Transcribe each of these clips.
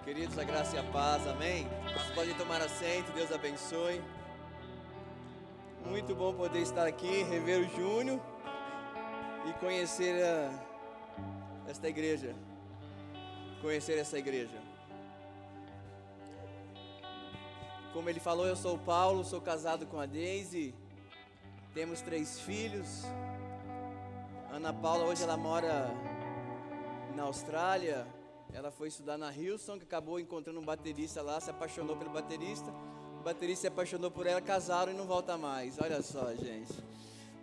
Queridos, a graça e a paz, amém? Vocês podem tomar assento, Deus abençoe. Muito bom poder estar aqui, rever o Júnior e conhecer esta igreja. Conhecer essa igreja. Como ele falou, eu sou o Paulo, sou casado com a Deise, temos 3 filhos. Ana Paula, hoje ela mora na Austrália. Ela foi estudar na Hillsong, acabou encontrando um baterista lá, se apaixonou pelo baterista. O baterista se apaixonou por ela, casaram e não volta mais. Olha só, gente.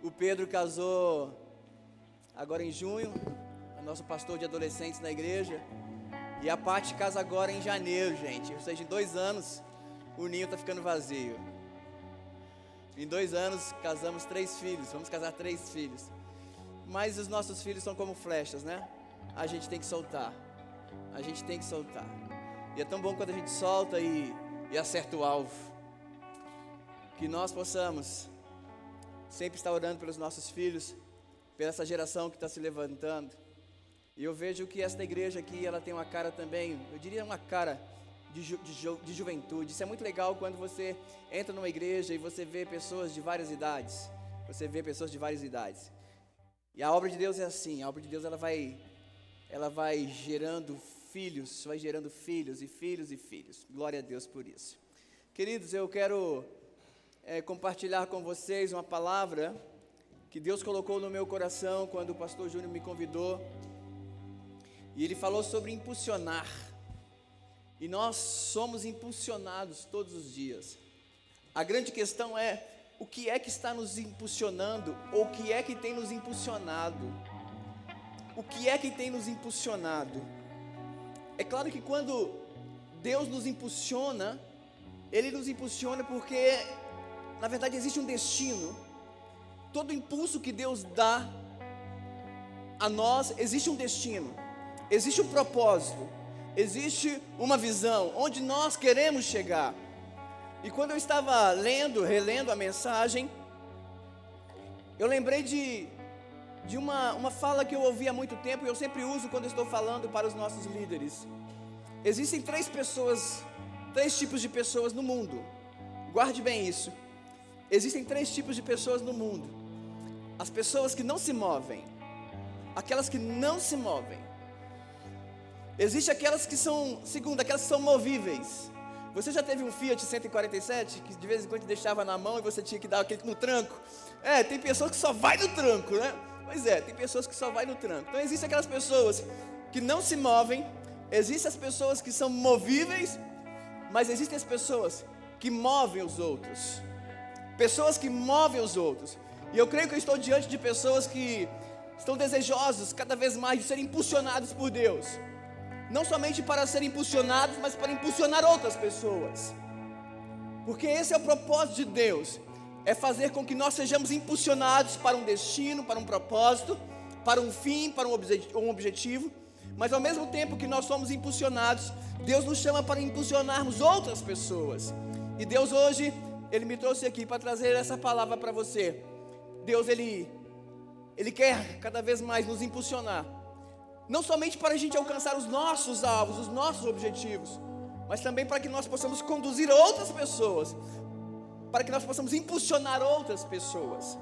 O Pedro casou agora em junho, é nosso pastor de adolescentes na igreja. E a Paty casa agora em janeiro, gente. Ou seja, em 2 anos, o ninho está ficando vazio. Em 2 anos, casamos 3 filhos, vamos casar 3 filhos. Mas os nossos filhos são como flechas, né? A gente tem que soltar. A gente tem que soltar. E é tão bom quando a gente solta e acerta o alvo. Que nós possamos sempre estar orando pelos nossos filhos, pela essa geração que está se levantando. E eu vejo que esta igreja aqui, ela tem uma cara também, eu diria uma cara de juventude. Isso é muito legal quando você entra numa igreja e você vê pessoas de várias idades. Você vê pessoas de várias idades. E a obra de Deus é assim, a obra de Deus ela vai gerando filhos e filhos e filhos. Glória a Deus por isso. Queridos, eu quero compartilhar com vocês uma palavra que Deus colocou no meu coração quando o pastor Júnior me convidou. E ele falou sobre impulsionar. E nós somos impulsionados todos os dias. A grande questão é, o que é que está nos impulsionando? Ou o que é que tem nos impulsionado? O que é que tem nos impulsionado? É claro que quando Deus nos impulsiona, Ele nos impulsiona porque, na verdade, existe um destino. Todo impulso que Deus dá a nós, existe um destino, existe um propósito, existe uma visão, onde nós queremos chegar. E quando eu estava relendo a mensagem, eu lembrei de uma fala que eu ouvi há muito tempo, e eu sempre uso quando estou falando para os nossos líderes. Existem 3 tipos de pessoas no mundo. Guarde bem isso. Existem 3 tipos de pessoas no mundo. As pessoas que não se movem, aquelas que não se movem. Existem aquelas que são, aquelas que são movíveis. Você já teve um Fiat 147 que de vez em quando te deixava na mão e você tinha que dar aquele no tranco? Tem pessoas que só vai no tranco, né? Pois é, tem pessoas que só vai no tranco. Então existem aquelas pessoas que não se movem, existem as pessoas que são movíveis, mas existem as pessoas que movem os outros. Pessoas que movem os outros. E eu creio que eu estou diante de pessoas que estão desejosos cada vez mais de serem impulsionados por Deus. Não somente para serem impulsionados, mas para impulsionar outras pessoas. Porque esse é o propósito de Deus. É fazer com que nós sejamos impulsionados para um destino, para um propósito, para um fim, para um objetivo. Mas ao mesmo tempo que nós somos impulsionados, Deus nos chama para impulsionarmos outras pessoas. E Deus hoje, Ele me trouxe aqui para trazer essa palavra para você. Deus, Ele quer cada vez mais nos impulsionar. Não somente para a gente alcançar os nossos alvos, os nossos objetivos, mas também para que nós possamos conduzir outras pessoas, para que nós possamos impulsionar outras pessoas.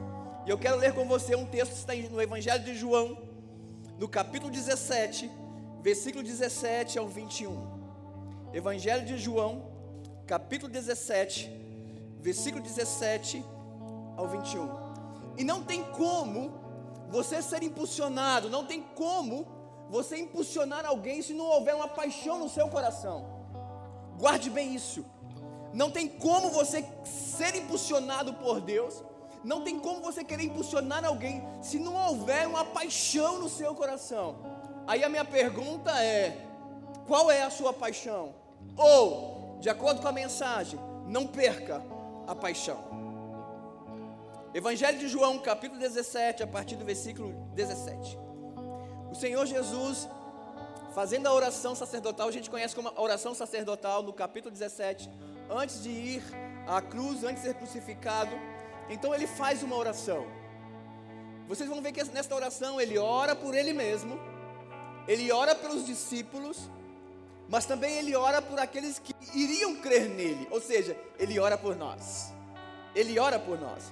E eu quero ler com você um texto que está no Evangelho de João, no capítulo 17, versículo 17 ao 21. Evangelho de João, capítulo 17, versículo 17 ao 21. E não tem como você ser impulsionado, não tem como você impulsionar alguém se não houver uma paixão no seu coração. Guarde bem isso. Não tem como você ser impulsionado por Deus, não tem como você querer impulsionar alguém se não houver uma paixão no seu coração. Aí a minha pergunta é: qual é a sua paixão? Ou, de acordo com a mensagem, não perca a paixão. Evangelho de João, capítulo 17, a partir do versículo 17. O Senhor Jesus, fazendo a oração sacerdotal, a gente conhece como a oração sacerdotal, no capítulo 17, antes de ir à cruz, antes de ser crucificado, então ele faz uma oração. Vocês vão ver que nesta oração ele ora por ele mesmo, ele ora pelos discípulos, mas também Ele ora por aqueles que iriam crer nele, ou seja, Ele ora por nós. Ele ora por nós.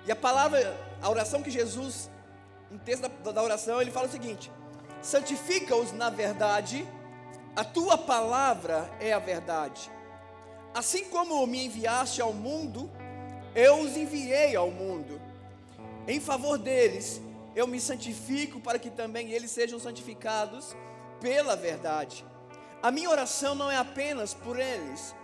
E a oração que Jesus, no texto da oração, Ele fala o seguinte: santifica-os na verdade, a tua palavra é a verdade. Assim como me enviaste ao mundo, eu os enviei ao mundo. Em favor deles, eu me santifico para que também eles sejam santificados pela verdade. A minha oração não é apenas por eles,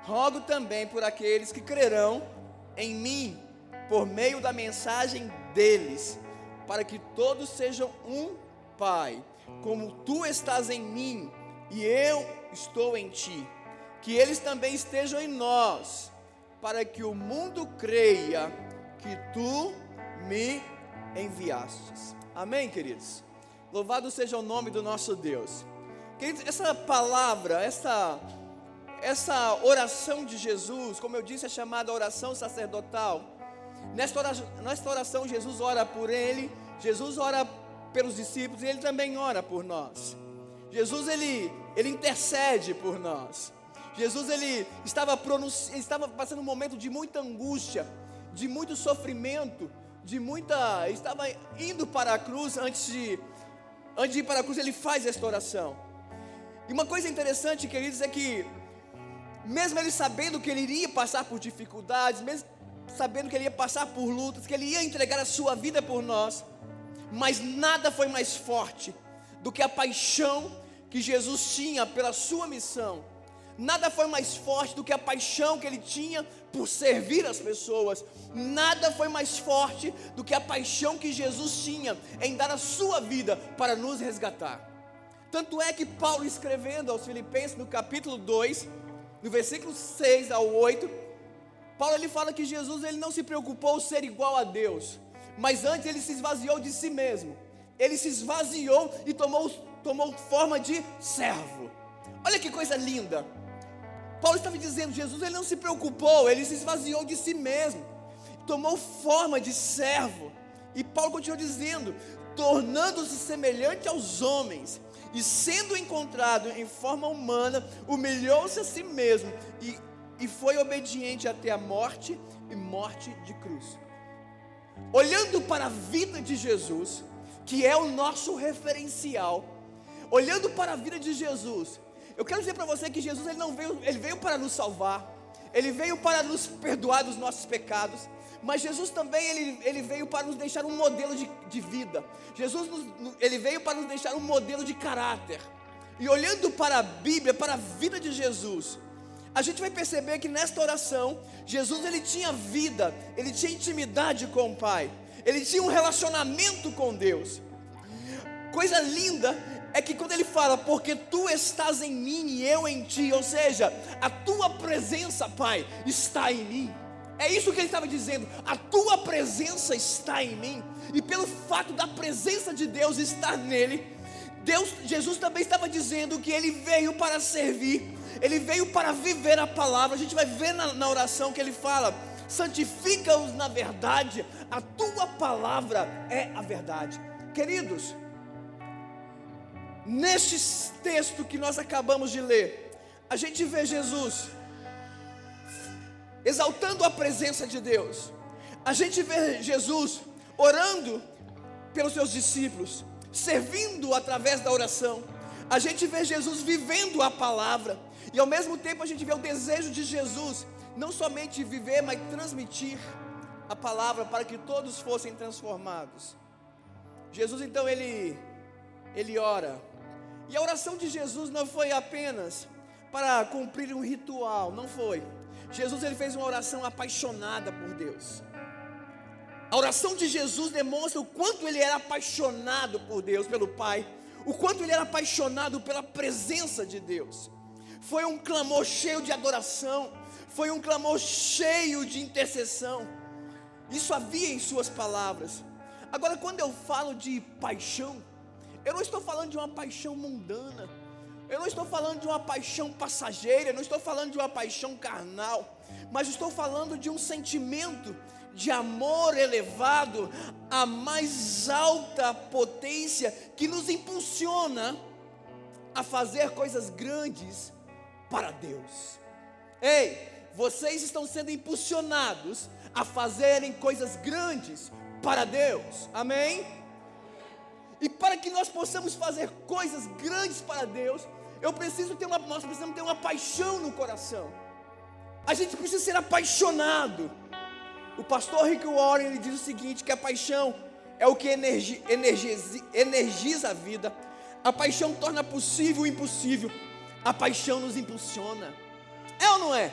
rogo também por aqueles que crerão em mim, por meio da mensagem deles, para que todos sejam um, Pai, como tu estás em mim e eu estou em ti, que eles também estejam em nós, para que o mundo creia que tu me enviastes. Amém, queridos? Louvado seja o nome do nosso Deus. Queridos, essa palavra, essa oração de Jesus, como eu disse, é chamada oração sacerdotal. Nesta oração, Jesus ora por ele, Jesus ora pelos discípulos e ele também ora por nós. Jesus, ele intercede por nós. Jesus, ele estava passando um momento de muita angústia, de muito sofrimento, estava indo para a cruz. Antes de ir para a cruz, ele faz esta oração. E uma coisa interessante, queridos, é que mesmo ele sabendo que ele iria passar por dificuldades, mesmo sabendo que ele ia passar por lutas, que ele ia entregar a sua vida por nós, mas nada foi mais forte do que a paixão que Jesus tinha pela sua missão. Nada foi mais forte do que a paixão que ele tinha por servir as pessoas. Nada foi mais forte do que a paixão que Jesus tinha em dar a sua vida para nos resgatar. Tanto é que Paulo, escrevendo aos Filipenses, no capítulo 2, no versículo 6 ao 8, Paulo ele fala que Jesus ele não se preocupou em ser igual a Deus, mas antes ele se esvaziou de si mesmo. Ele se esvaziou e tomou forma de servo. Olha que coisa linda. Paulo estava dizendo, Jesus ele não se preocupou, ele se esvaziou de si mesmo, tomou forma de servo. E Paulo continua dizendo, tornando-se semelhante aos homens, e sendo encontrado em forma humana, humilhou-se a si mesmo, e foi obediente até a morte, e morte de cruz. Olhando para a vida de Jesus, que é o nosso referencial, olhando para a vida de Jesus, eu quero dizer para você que Jesus ele veio para nos salvar, ele veio para nos perdoar dos nossos pecados, mas Jesus também ele veio para nos deixar um modelo de vida. Jesus ele veio para nos deixar um modelo de caráter. E olhando para a Bíblia, para a vida de Jesus, a gente vai perceber que nesta oração, Jesus ele tinha vida, ele tinha intimidade com o Pai, ele tinha um relacionamento com Deus. Coisa linda é que quando ele fala, porque tu estás em mim e eu em ti, ou seja, a tua presença, Pai, está em mim. É isso que ele estava dizendo, a tua presença está em mim. E pelo fato da presença de Deus estar nele, Jesus também estava dizendo que ele veio para servir, ele veio para viver a palavra. A gente vai ver na oração que ele fala, santifica-os na verdade, a tua palavra é a verdade. Queridos, neste texto que nós acabamos de ler, a gente vê Jesus exaltando a presença de Deus. A gente vê Jesus orando pelos seus discípulos, servindo através da oração. A gente vê Jesus vivendo a palavra. E ao mesmo tempo a gente vê o desejo de Jesus, não somente viver, mas transmitir a palavra para que todos fossem transformados. Jesus então ele ora. E a oração de Jesus não foi apenas para cumprir um ritual, não foi. Jesus ele fez uma oração apaixonada por Deus. A oração de Jesus demonstra o quanto ele era apaixonado por Deus, pelo Pai, o quanto ele era apaixonado pela presença de Deus. Foi um clamor cheio de adoração, foi um clamor cheio de intercessão. Isso havia em suas palavras. Agora, quando eu falo de paixão, eu não estou falando de uma paixão mundana, eu não estou falando de uma paixão passageira, eu não estou falando de uma paixão carnal, mas estou falando de um sentimento de amor elevado à mais alta potência, que nos impulsiona a fazer coisas grandes para Deus. Ei, vocês estão sendo impulsionados a fazerem coisas grandes para Deus, amém? E para que nós possamos fazer coisas grandes para Deus, nós precisamos ter uma paixão no coração. A gente precisa ser apaixonado. O pastor Rick Warren, ele diz o seguinte, que a paixão é o que energiza a vida. A paixão torna possível o impossível. A paixão nos impulsiona. É ou não é?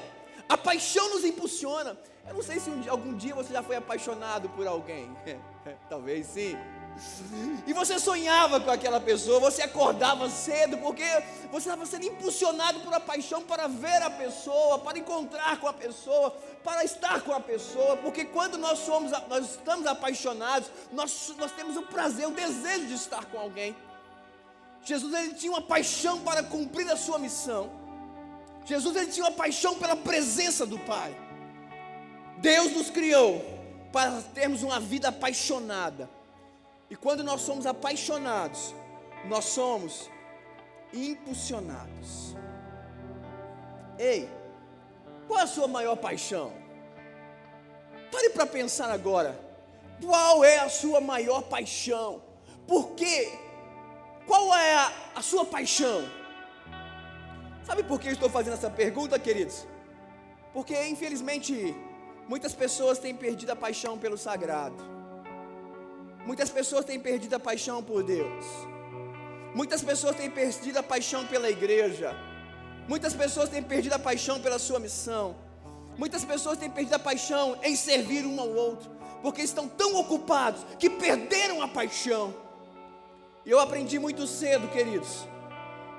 A paixão nos impulsiona. Eu não sei se algum dia você já foi apaixonado por alguém. Talvez sim. E você sonhava com aquela pessoa, você acordava cedo, porque você estava sendo impulsionado por uma paixão para ver a pessoa, para encontrar com a pessoa, para estar com a pessoa, porque quando nós estamos apaixonados, nós temos o prazer, o desejo de estar com alguém. Jesus, ele tinha uma paixão para cumprir a sua missão. Jesus, ele tinha uma paixão pela presença do Pai. Deus nos criou para termos uma vida apaixonada. E quando nós somos apaixonados, nós somos impulsionados. Ei, qual é a sua maior paixão? Pare para pensar agora. Qual é a sua maior paixão? Por quê? Qual é a sua paixão? Sabe por que eu estou fazendo essa pergunta, queridos? Porque infelizmente muitas pessoas têm perdido a paixão pelo sagrado. Muitas pessoas têm perdido a paixão por Deus. Muitas pessoas têm perdido a paixão pela igreja. Muitas pessoas têm perdido a paixão pela sua missão. Muitas pessoas têm perdido a paixão em servir um ao outro, porque estão tão ocupados que perderam a paixão. E eu aprendi muito cedo, queridos,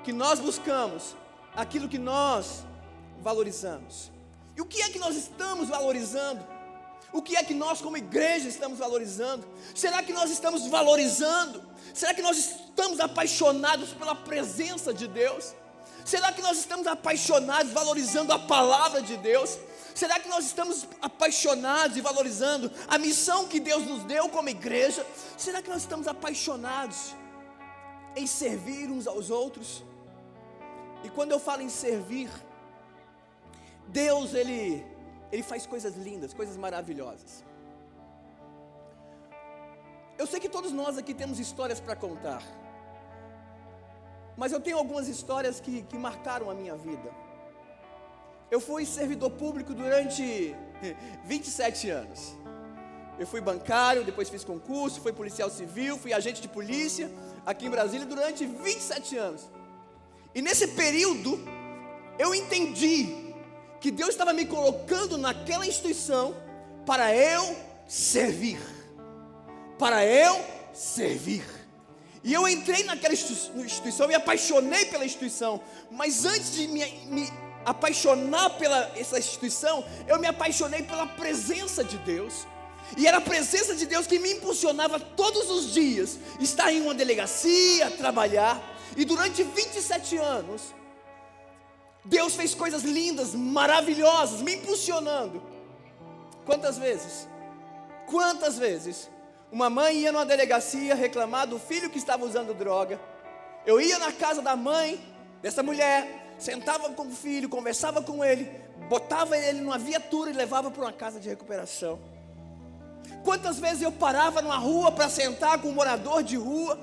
que nós buscamos aquilo que nós valorizamos. E o que é que nós estamos valorizando? O que é que nós como igreja estamos valorizando? Será que nós estamos valorizando? Será que nós estamos apaixonados pela presença de Deus? Será que nós estamos apaixonados valorizando a palavra de Deus? Será que nós estamos apaixonados e valorizando a missão que Deus nos deu como igreja? Será que nós estamos apaixonados em servir uns aos outros? E quando eu falo em servir, Deus, Ele faz coisas lindas, coisas maravilhosas. Eu sei que todos nós aqui temos histórias para contar, mas eu tenho algumas histórias que marcaram a minha vida. Eu fui servidor público durante 27 anos. Eu fui bancário, depois fiz concurso, fui policial civil, fui agente de polícia aqui em Brasília durante 27 anos. E nesse período, eu entendi que Deus estava me colocando naquela instituição para eu servir. Para eu servir. E eu entrei naquela instituição, me apaixonei pela instituição. Mas antes de me apaixonar pela essa instituição, eu me apaixonei pela presença de Deus. E era a presença de Deus que me impulsionava todos os dias estar em uma delegacia, trabalhar. E durante 27 anos, Deus fez coisas lindas, maravilhosas, me impulsionando. Quantas vezes uma mãe ia numa delegacia reclamar do filho que estava usando droga. Eu ia na casa da mãe dessa mulher, sentava com o filho, conversava com ele, botava ele numa viatura e levava para uma casa de recuperação. Quantas vezes eu parava numa rua para sentar com um morador de rua,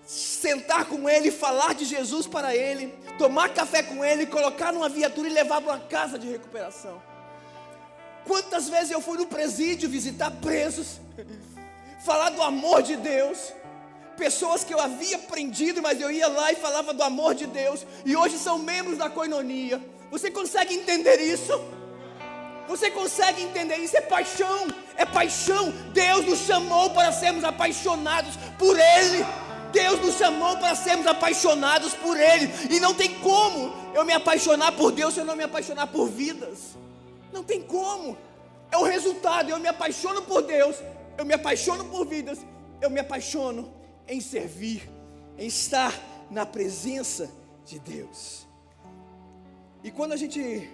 sentar com ele, falar de Jesus para ele, tomar café com ele, colocar numa viatura e levar para uma casa de recuperação. Quantas vezes eu fui no presídio visitar presos, falar do amor de Deus, pessoas que eu havia prendido, mas eu ia lá e falava do amor de Deus, e hoje são membros da Koinonia. Você consegue entender isso? Você consegue entender isso? É paixão, é paixão. Deus nos chamou para sermos apaixonados por Ele. Deus nos chamou para sermos apaixonados por Ele. E não tem como eu me apaixonar por Deus se eu não me apaixonar por vidas. Não tem como. É o resultado. Eu me apaixono por Deus, eu me apaixono por vidas, eu me apaixono em servir, em estar na presença de Deus. E quando a gente,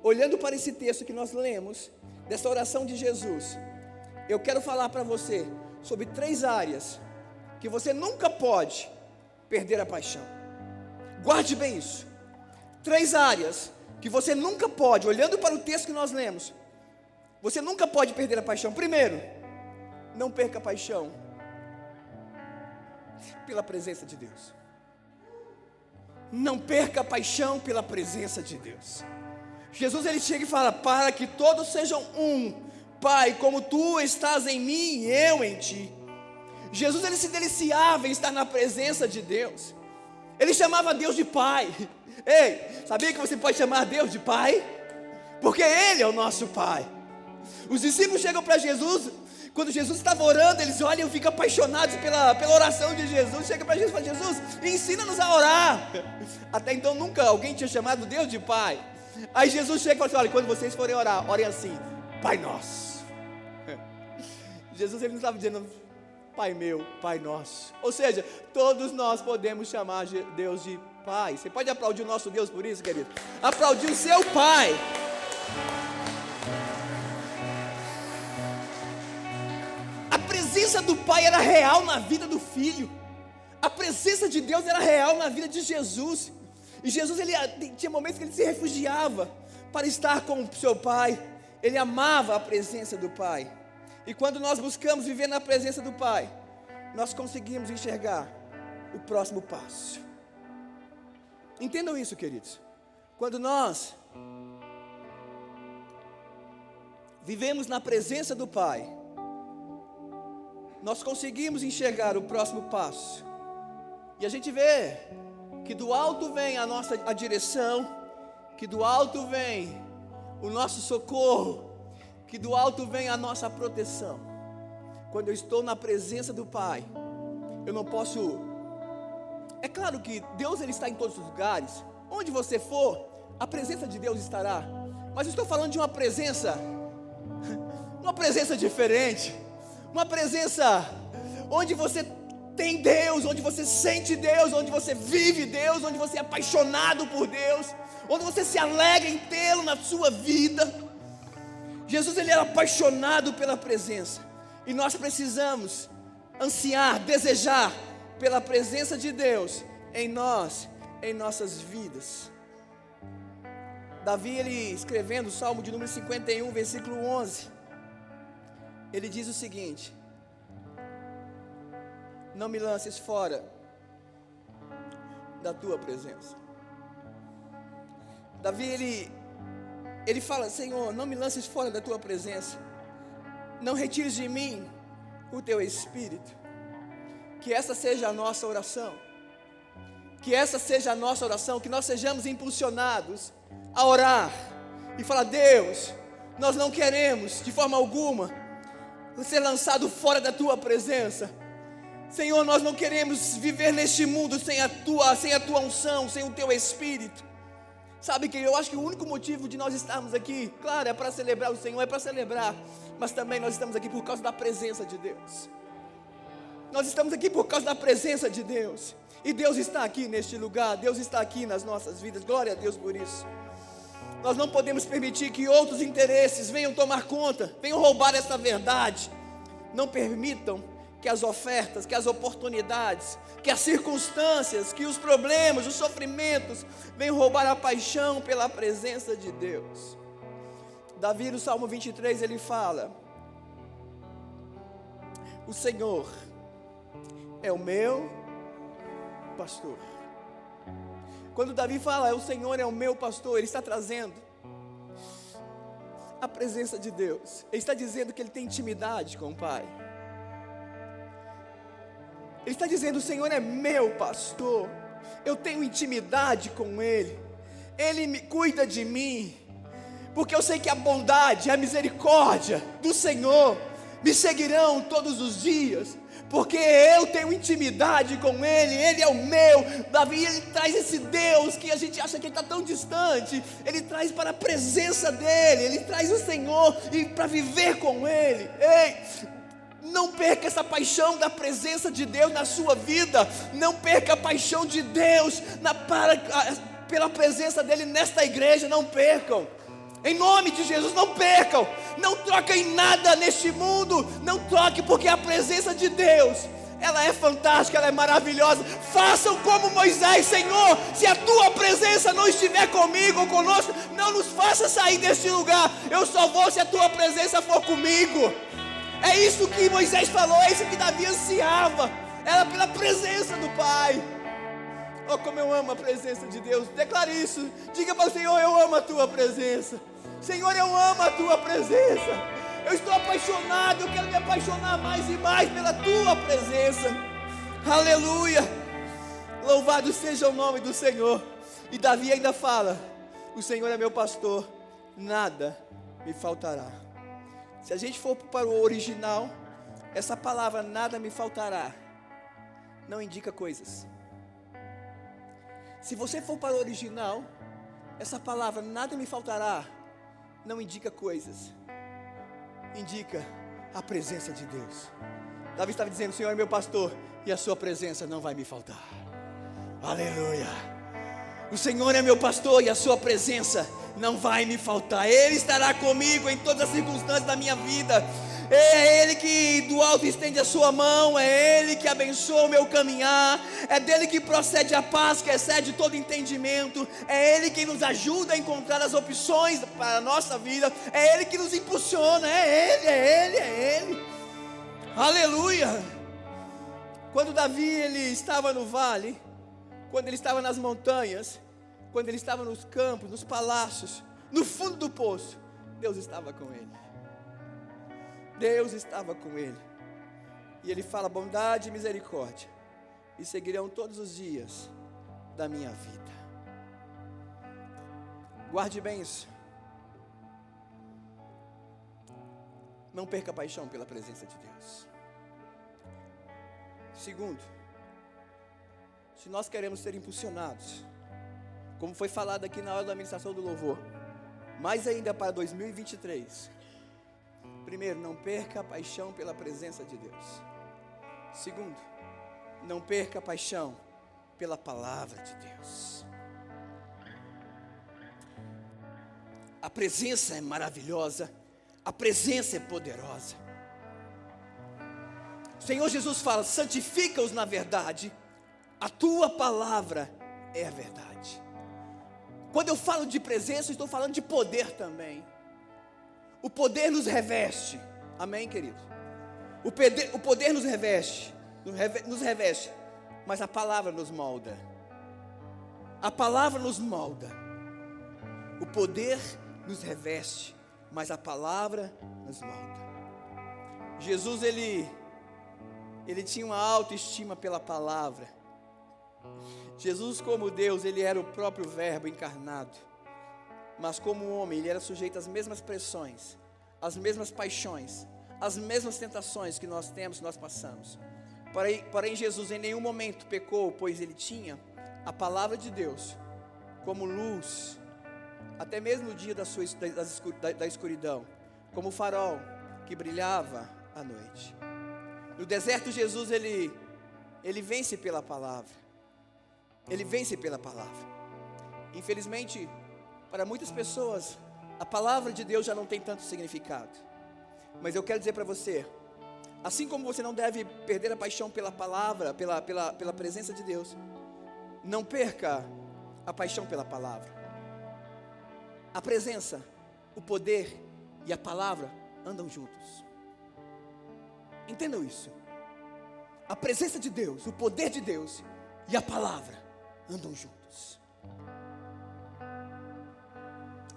olhando para esse texto que nós lemos, dessa oração de Jesus, eu quero falar para você sobre 3 áreas que você nunca pode perder a paixão. Guarde bem isso. 3 áreas que você nunca pode, olhando para o texto que nós lemos, você nunca pode perder a paixão. Primeiro, não perca a paixão pela presença de Deus. Não perca a paixão pela presença de Deus. Jesus ele chega e fala: para que todos sejam um, Pai, como tu estás em mim e eu em ti. Jesus ele se deliciava em estar na presença de Deus. Ele chamava Deus de Pai. Ei, sabia que você pode chamar Deus de Pai? Porque Ele é o nosso Pai. Os discípulos chegam para Jesus, quando Jesus estava orando, eles olham e ficam apaixonados pela oração de Jesus. Chega para Jesus e fala: Jesus, ensina-nos a orar. Até então nunca alguém tinha chamado Deus de Pai. Aí Jesus chega e fala assim: olha, quando vocês forem orar, orem assim: Pai nosso. Jesus ele não estava dizendo Pai meu, Pai nosso. Ou seja, todos nós podemos chamar Deus de Pai. Você pode aplaudir o nosso Deus por isso, querido? Aplaudir o seu Pai. A presença do Pai era real na vida do Filho. A presença de Deus era real na vida de Jesus. E Jesus ele tinha momentos que ele se refugiava para estar com o seu Pai. Ele amava a presença do Pai. E quando nós buscamos viver na presença do Pai, nós conseguimos enxergar o próximo passo. Entendam isso, queridos. Quando nós vivemos na presença do Pai, nós conseguimos enxergar o próximo passo. E a gente vê que do alto vem a direção, que do alto vem o nosso socorro, que do alto vem a nossa proteção. Quando eu estou na presença do Pai, eu não posso... É claro que Deus ele está em todos os lugares. Onde você for, a presença de Deus estará. Mas eu estou falando de uma presença diferente. Uma presença onde você tem Deus, onde você sente Deus, onde você vive Deus, onde você é apaixonado por Deus, onde você se alegra em tê-lo na sua vida. Jesus ele era apaixonado pela presença. E nós precisamos ansiar, desejar pela presença de Deus em nós, em nossas vidas. Davi, ele escrevendo o Salmo de número 51, versículo 11, ele diz o seguinte: não me lances fora da tua presença. Davi, ele fala: Senhor, não me lances fora da tua presença, não retires de mim o teu Espírito. Que essa seja a nossa oração, que essa seja a nossa oração, que nós sejamos impulsionados a orar e falar: Deus, nós não queremos de forma alguma ser lançado fora da tua presença. Senhor, nós não queremos viver neste mundo sem a tua unção, sem o teu Espírito. Sabe que eu acho que o único motivo de nós estarmos aqui, claro, é para celebrar o Senhor, é para celebrar, mas também nós estamos aqui por causa da presença de Deus. Nós estamos aqui por causa da presença de Deus. E Deus está aqui neste lugar, Deus está aqui nas nossas vidas, glória a Deus por isso. Nós não podemos permitir que outros interesses venham tomar conta, venham roubar essa verdade. Não permitam que as ofertas, que as oportunidades, que as circunstâncias, que os problemas, os sofrimentos venham roubar a paixão pela presença de Deus. Davi no Salmo 23 ele fala: o Senhor é o meu pastor. Quando Davi fala: o Senhor é o meu pastor, ele está trazendo a presença de Deus. Ele está dizendo que ele tem intimidade com o Pai. Ele está dizendo: o Senhor é meu pastor, eu tenho intimidade com Ele, Ele me cuida de mim, porque eu sei que a bondade, a misericórdia do Senhor me seguirão todos os dias, porque eu tenho intimidade com Ele, Ele é o meu. Davi, ele traz esse Deus que a gente acha que Ele está tão distante, Ele traz para a presença dEle, Ele traz o Senhor e para viver com Ele. Ei, não perca essa paixão da presença de Deus na sua vida. Não perca a paixão de Deus pela presença dEle nesta igreja. Não percam. Em nome de Jesus, não percam. Não troquem nada neste mundo. Não troque, porque a presença de Deus ela é fantástica, ela é maravilhosa. Façam como Moisés: Senhor, se a tua presença não estiver comigo ou conosco, não nos faça sair deste lugar. Eu só vou se a tua presença for comigo. É isso que Moisés falou, é isso que Davi ansiava. Era pela presença do Pai. Oh, como eu amo a presença de Deus. Declare isso. Diga para o Senhor: eu amo a tua presença. Senhor, eu amo a tua presença. Eu estou apaixonado, eu quero me apaixonar mais e mais pela tua presença. Aleluia. Louvado seja o nome do Senhor. E Davi ainda fala: o Senhor é meu pastor, nada me faltará. Se a gente for para o original, essa palavra nada me faltará não indica coisas. Se você for para o original, essa palavra nada me faltará não indica coisas, indica a presença de Deus. Davi estava dizendo: o Senhor é meu pastor e a sua presença não vai me faltar. Aleluia. O Senhor é meu pastor e a sua presença não vai me faltar. Ele estará comigo em todas as circunstâncias da minha vida. É Ele que do alto estende a sua mão, é Ele que abençoa o meu caminhar, é dele que procede a paz que excede todo entendimento, é Ele que nos ajuda a encontrar as opções para a nossa vida, é Ele que nos impulsiona, é Ele. Aleluia. Quando Davi ele estava no vale, quando ele estava nas montanhas, quando ele estava nos campos, nos palácios, no fundo do poço, Deus estava com ele. Deus estava com ele. E ele fala: bondade e misericórdia me seguirão todos os dias da minha vida. Guarde bem isso. Não perca a paixão pela presença de Deus. Segundo, se nós queremos ser impulsionados, como foi falado aqui na hora da ministração do louvor, mais ainda para 2023, primeiro, não perca a paixão pela presença de Deus. Segundo, não perca a paixão pela palavra de Deus. A presença é maravilhosa, a presença é poderosa. O Senhor Jesus fala: santifica-os na verdade, a tua palavra é a verdade. Quando eu falo de presença, eu estou falando de poder também. O poder nos reveste, amém, querido? O poder nos reveste, mas a palavra nos molda. A palavra nos molda. O poder nos reveste, mas a palavra nos molda. Jesus, ele tinha uma autoestima pela palavra. Jesus, como Deus, ele era o próprio Verbo encarnado. Mas como homem, ele era sujeito às mesmas pressões, às mesmas paixões, às mesmas tentações que nós temos, que nós passamos. Porém, Jesus em nenhum momento pecou, pois ele tinha a palavra de Deus como luz, até mesmo no dia da escuridão, como farol que brilhava à noite. No deserto, Jesus ele vence pela palavra. Ele vence pela palavra. Infelizmente, para muitas pessoas, a palavra de Deus já não tem tanto significado. Mas eu quero dizer para você, assim como você não deve perder a paixão pela palavra, pela presença de Deus, não perca a paixão pela palavra. A presença, o poder e a palavra andam juntos. Entendam isso. A presença de Deus, o poder de Deus e a palavra andam juntos.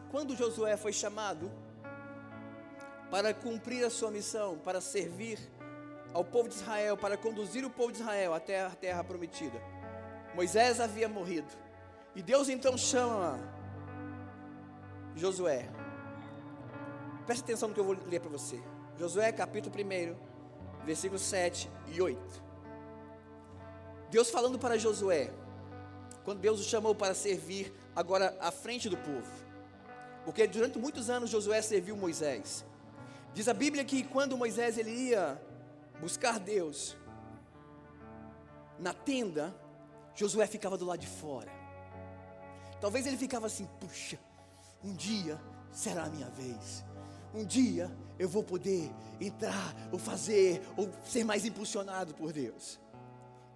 Quando Josué foi chamado para cumprir a sua missão, para servir ao povo de Israel, para conduzir o povo de Israel até a terra prometida, Moisés havia morrido, e Deus então chama Josué. Preste atenção no que eu vou ler para você. Josué capítulo 1, versículos 7 e 8. Deus falando para Josué, quando Deus o chamou para servir agora à frente do povo. Porque durante muitos anos Josué serviu Moisés. Diz a Bíblia que quando Moisés ele ia buscar Deus na tenda, Josué ficava do lado de fora. Talvez ele ficava assim: puxa, um dia será a minha vez. Um dia eu vou poder entrar, ou fazer, ou ser mais impulsionado por Deus.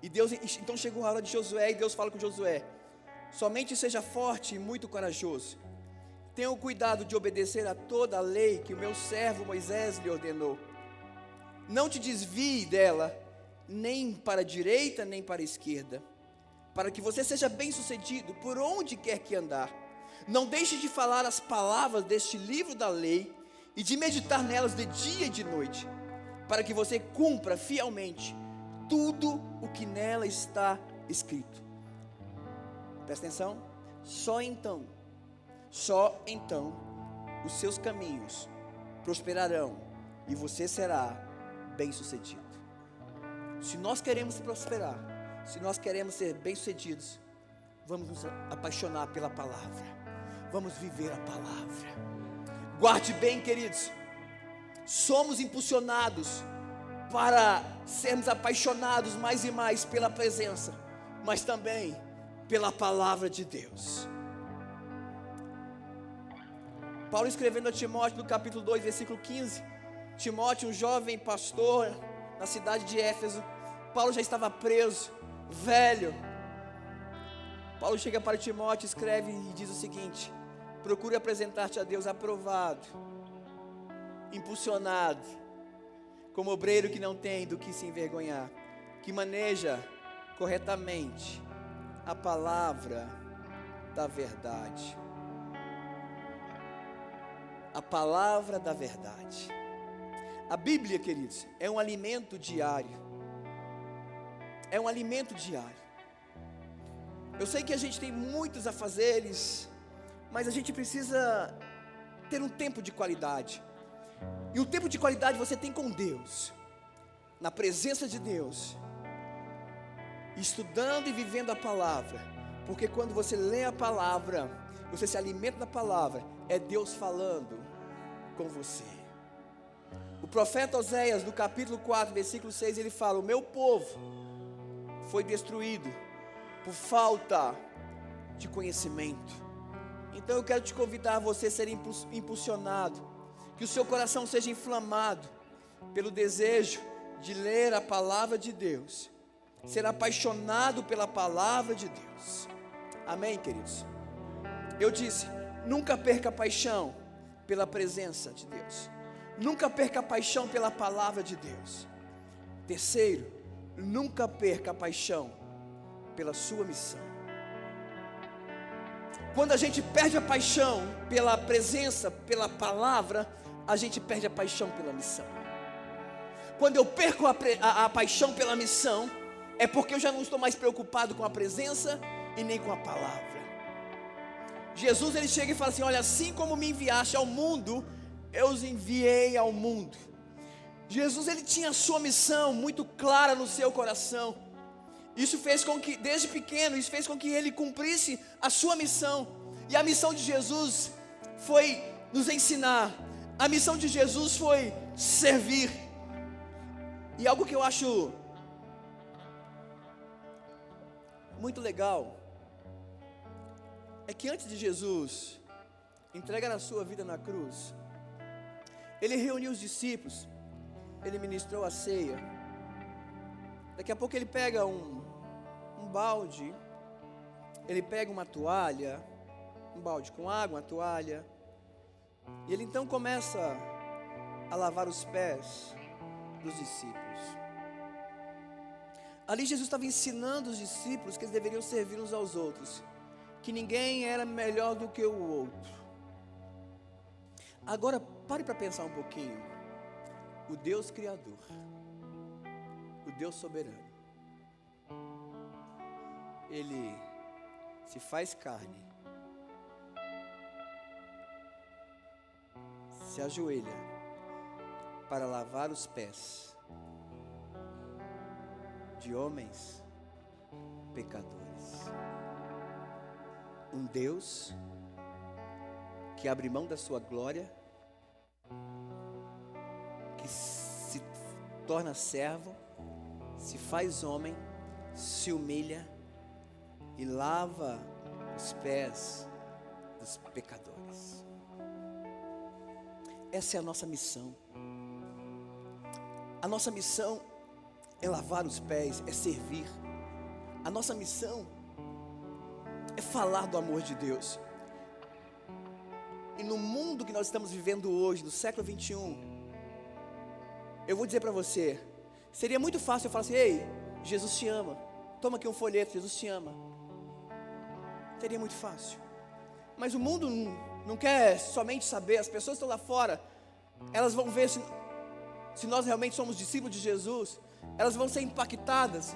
E Deus, então chegou a hora de Josué, e Deus fala com Josué: somente seja forte e muito corajoso. Tenha o cuidado de obedecer a toda a lei que o meu servo Moisés lhe ordenou. Não te desvie dela, nem para a direita, nem para a esquerda, para que você seja bem-sucedido por onde quer que andar. Não deixe de falar as palavras deste livro da lei e de meditar nelas de dia e de noite, para que você cumpra fielmente tudo o que nela está escrito. Presta atenção. Só então os seus caminhos prosperarão e você será bem-sucedido. Se nós queremos prosperar, se nós queremos ser bem-sucedidos, vamos nos apaixonar pela palavra, vamos viver a palavra. Guarde bem, queridos, somos impulsionados para sermos apaixonados mais e mais pela presença, mas também pela palavra de Deus. Paulo escrevendo a Timóteo no capítulo 2, versículo 15, Timóteo, um jovem pastor na cidade de Éfeso, Paulo já estava preso, velho. Paulo chega para Timóteo, escreve e diz o seguinte: procure apresentar-te a Deus aprovado, impulsionado, como obreiro que não tem do que se envergonhar, que maneja corretamente a palavra da verdade. A palavra da verdade. A Bíblia, queridos, é um alimento diário. É um alimento diário. Eu sei que a gente tem muitos afazeres, mas a gente precisa ter um tempo de qualidade. E o tempo de qualidade você tem com Deus, na presença de Deus, estudando e vivendo a palavra. Porque quando você lê a palavra, você se alimenta da palavra, é Deus falando com você. O profeta Oséias, no capítulo 4, versículo 6, ele fala: o meu povo foi destruído por falta de conhecimento. Então eu quero te convidar a você ser impulsionado, que o seu coração seja inflamado pelo desejo de ler a palavra de Deus, ser apaixonado pela palavra de Deus. Amém, queridos? Eu disse, nunca perca a paixão pela presença de Deus. Nunca perca a paixão pela palavra de Deus. Terceiro, nunca perca a paixão pela sua missão. Quando a gente perde a paixão pela presença, pela palavra, a gente perde a paixão pela missão. Quando eu perco a paixão pela missão, é porque eu já não estou mais preocupado com a presença e nem com a palavra. Jesus, ele chega e fala assim: olha, assim como me enviaste ao mundo, eu os enviei ao mundo. Jesus, ele tinha a sua missão muito clara no seu coração. Isso fez com que, desde pequeno, isso fez com que ele cumprisse a sua missão. E a missão de Jesus foi nos ensinar. A missão de Jesus foi servir. E algo que eu acho muito legal é que antes de Jesus entregar a sua vida na cruz, ele reuniu os discípulos, ele ministrou a ceia. Daqui a pouco ele pega um balde, ele pega uma toalha, um balde com água, uma toalha, e ele então começa a lavar os pés dos discípulos. Ali Jesus estava ensinando os discípulos que eles deveriam servir uns aos outros, que ninguém era melhor do que o outro. Agora pare para pensar um pouquinho. O Deus Criador, o Deus soberano, Ele se faz carne, se ajoelha para lavar os pés de homens pecadores. Um Deus que abre mão da sua glória, que se torna servo, se faz homem, se humilha e lava os pés dos pecadores. essa é a nossa missão. A nossa missão é lavar os pés, é servir. A nossa missão é falar do amor de Deus. E no mundo que nós estamos vivendo hoje, no século 21, eu vou dizer para você, seria muito fácil eu falar assim: ei, Jesus te ama, toma aqui um folheto, Jesus te ama. Seria muito fácil. Mas o mundo não quer somente saber, as pessoas estão lá fora, elas vão ver se nós realmente somos discípulos de Jesus, elas vão ser impactadas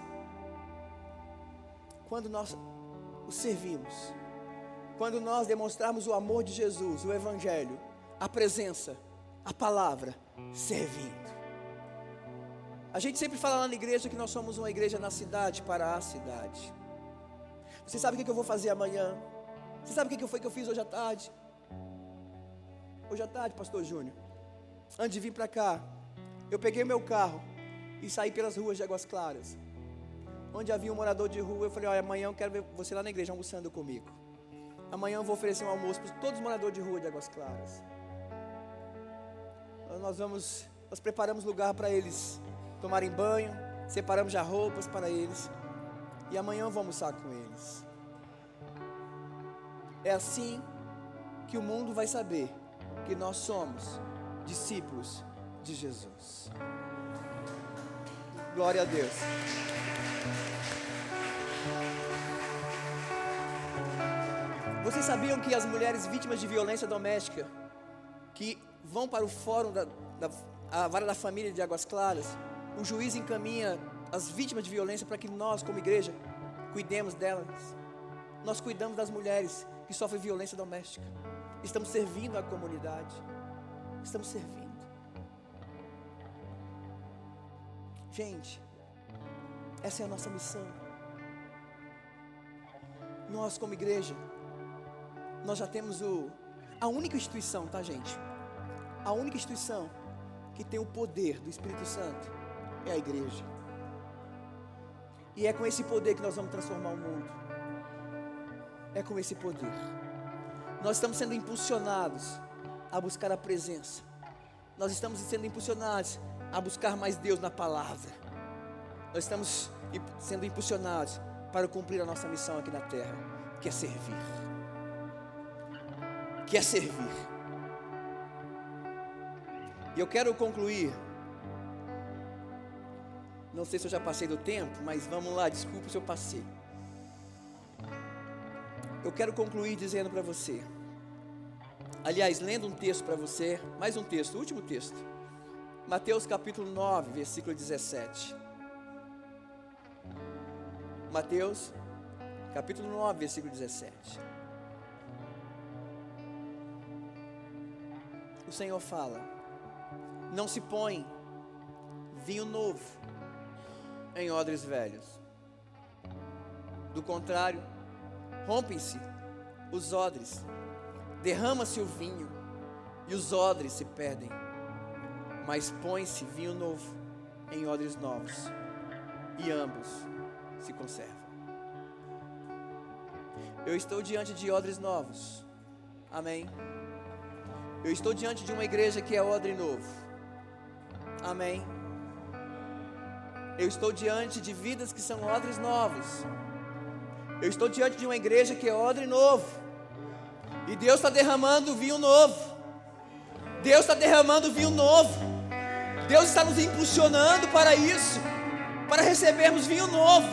quando nós o servimos, quando nós demonstrarmos o amor de Jesus, o Evangelho, a presença, a palavra, servindo. A gente sempre fala lá na igreja que nós somos uma igreja na cidade, para a cidade. Você sabe o que eu vou fazer amanhã? Você sabe o que foi que eu fiz hoje à tarde? Hoje à tarde, pastor Júnior, antes de vir para cá, eu peguei meu carro e saí pelas ruas de Águas Claras. Onde havia um morador de rua, eu falei: olha, amanhã eu quero ver você lá na igreja almoçando comigo. Amanhã eu vou oferecer um almoço para todos os moradores de rua de Águas Claras. Nós preparamos lugar para eles tomarem banho, separamos já roupas para eles, e amanhã eu vou almoçar com eles. É assim que o mundo vai saber que nós somos discípulos de Jesus. Glória a Deus. Vocês sabiam que as mulheres vítimas de violência doméstica, que vão para o fórum a vara da família de Águas Claras, o juiz encaminha as vítimas de violência para que nós, como igreja, cuidemos delas. Nós cuidamos das mulheres que sofrem violência doméstica. Estamos servindo a comunidade. Estamos servindo. Gente, essa é a nossa missão. Nós, como igreja, nós já temos a única instituição, tá, gente? A única instituição que tem o poder do Espírito Santo é a igreja. E é com esse poder que nós vamos transformar o mundo. É com esse poder. Nós estamos sendo impulsionados a buscar a presença. Nós estamos sendo impulsionados a buscar mais Deus na palavra. Nós estamos sendo impulsionados para cumprir a nossa missão aqui na terra, que é servir. Que é servir. E eu quero concluir. Não sei se eu já passei do tempo, mas vamos lá, desculpe se eu passei. Eu quero concluir dizendo para você, aliás, lendo um texto para você, mais um texto, o último texto. Mateus capítulo 9, versículo 17. Mateus capítulo 9, versículo 17. O Senhor fala: não se põe vinho novo em odres velhos. Do contrário, rompem-se os odres, derrama-se o vinho e os odres se perdem. Mas põe-se vinho novo em odres novos e ambos se conservam. Eu estou diante de odres novos. Amém. Eu estou diante de uma igreja que é odre novo. Amém. Eu estou diante de vidas que são odres novos. Eu estou diante de uma igreja que é odre novo. E Deus está derramando vinho novo. Deus está derramando vinho novo. Deus está nos impulsionando para isso, para recebermos vinho novo.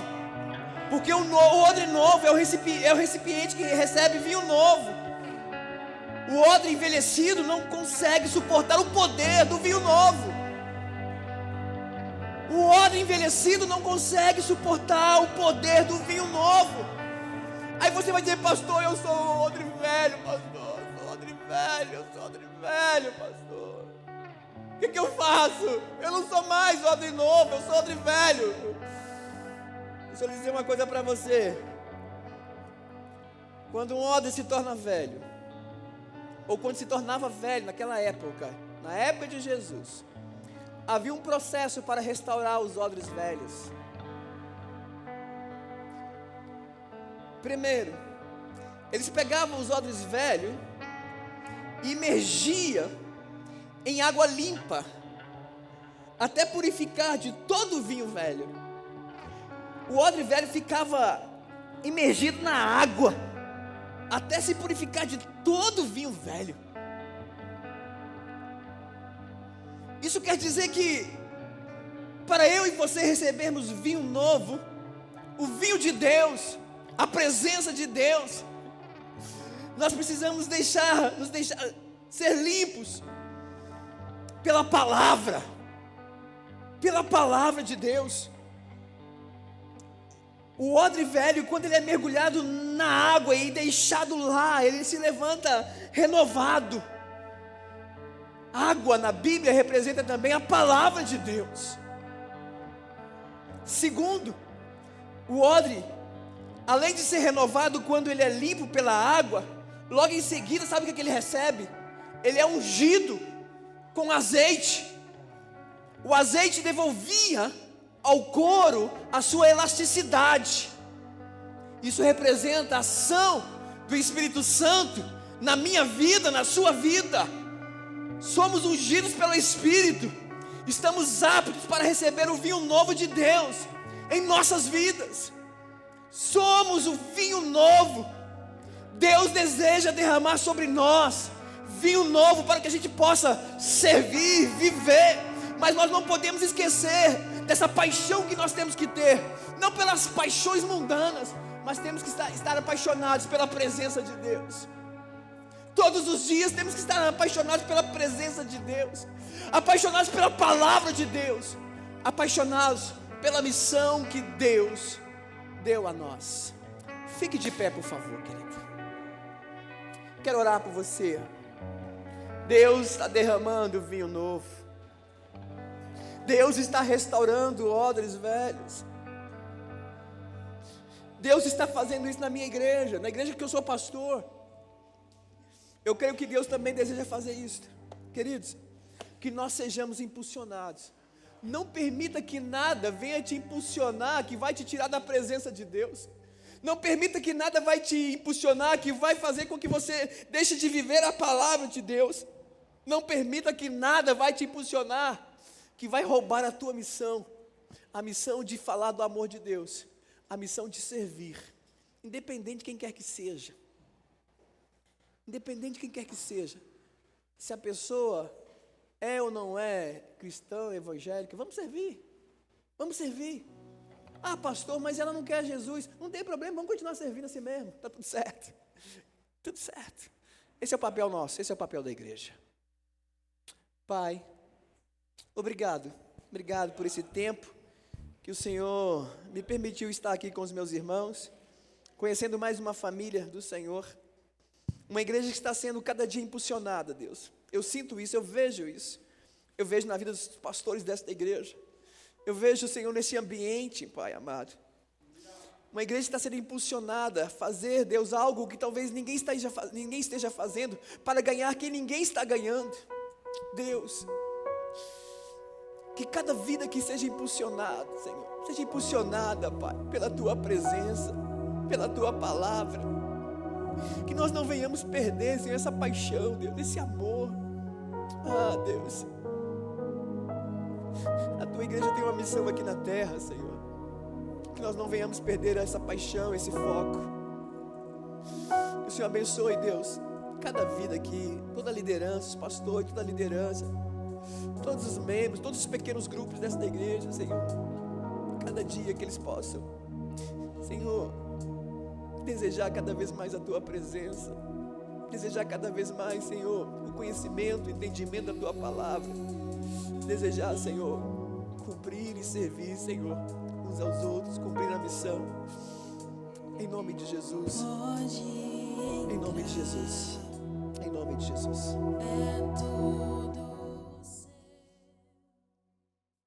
Porque o odre novo é o recipiente que recebe vinho novo. O odre envelhecido não consegue suportar o poder do vinho novo. O odre envelhecido não consegue suportar o poder do vinho novo. Aí você vai dizer: pastor, eu sou odre velho, pastor. Eu sou odre velho, pastor. O que eu faço? Eu não sou mais odre novo, eu sou odre velho. Deixa eu lhe dizer uma coisa para você. Quando um odre se torna velho, ou quando se tornava velho naquela época, na época de Jesus, havia um processo para restaurar os odres velhos. Primeiro, eles pegavam os odres velhos e imergia em água limpa, até purificar de todo o vinho velho. O odre velho ficava imergido na água, até se purificar de todo o vinho velho. Isso quer dizer que, para eu e você recebermos vinho novo, o vinho de Deus, a presença de Deus, nós precisamos nos deixar ser limpos pela palavra de Deus. O odre velho, quando ele é mergulhado na água e deixado lá, ele se levanta renovado. Água na Bíblia representa também a palavra de Deus. Segundo, o odre, além de ser renovado quando ele é limpo pela água, logo em seguida, sabe o que ele recebe? Ele é ungido com azeite. O azeite devolvia ao couro a sua elasticidade. Isso representa a ação do Espírito Santo na minha vida, na sua vida. Somos ungidos pelo Espírito, estamos aptos para receber o vinho novo de Deus em nossas vidas. Somos o vinho novo. Deus deseja derramar sobre nós vinho novo para que a gente possa servir, viver. Mas nós não podemos esquecer dessa paixão que nós temos que ter, não pelas paixões mundanas, mas temos que estar apaixonados pela presença de Deus. Todos os dias temos que estar apaixonados pela presença de Deus, apaixonados pela palavra de Deus, apaixonados pela missão que Deus deu a nós. Fique de pé, por favor, querido. Quero orar por você. Deus está derramando vinho novo. Deus está restaurando odres velhos. Deus está fazendo isso na minha igreja, na igreja que eu sou pastor. Eu creio que Deus também deseja fazer isso. Queridos, que nós sejamos impulsionados. Não permita que nada venha te impulsionar, que vai te tirar da presença de Deus. Não permita que nada vai te impulsionar, que vai fazer com que você deixe de viver a palavra de Deus. Não permita que nada vai te impulsionar, que vai roubar a tua missão. A missão de falar do amor de Deus. A missão de servir. Independente de quem quer que seja. Independente de quem quer que seja. Se a pessoa é ou não é cristã, evangélica, vamos servir. Vamos servir. Ah, pastor, mas ela não quer Jesus. Não tem problema, vamos continuar servindo assim mesmo. Está tudo certo. Tudo certo. Esse é o papel nosso, esse é o papel da igreja. Pai, obrigado. Obrigado por esse tempo que o Senhor me permitiu estar aqui com os meus irmãos, conhecendo mais uma família do Senhor. Uma igreja que está sendo cada dia impulsionada, Deus. Eu sinto isso, eu vejo isso. Eu vejo na vida dos pastores desta igreja. Eu vejo o Senhor nesse ambiente, Pai amado. Uma igreja que está sendo impulsionada a fazer, Deus, algo que talvez ninguém esteja fazendo para ganhar quem ninguém está ganhando. Deus, que cada vida aqui seja impulsionada, Senhor. Seja impulsionada, Pai, pela Tua presença, pela Tua palavra. Que nós não venhamos perder, Senhor, essa paixão, Deus, esse amor. Ah, Deus, a Tua igreja tem uma missão aqui na terra, Senhor. Que nós não venhamos perder essa paixão, esse foco. Que o Senhor abençoe, Deus, cada vida aqui, toda a liderança, os pastores, toda a liderança, todos os membros, todos os pequenos grupos desta igreja, Senhor. Cada dia que eles possam, Senhor, desejar cada vez mais a Tua presença, desejar cada vez mais, Senhor, o conhecimento, o entendimento da Tua palavra, desejar, Senhor, cumprir e servir, Senhor, uns aos outros, cumprir a missão, em nome de Jesus, em nome de Jesus, em nome de Jesus.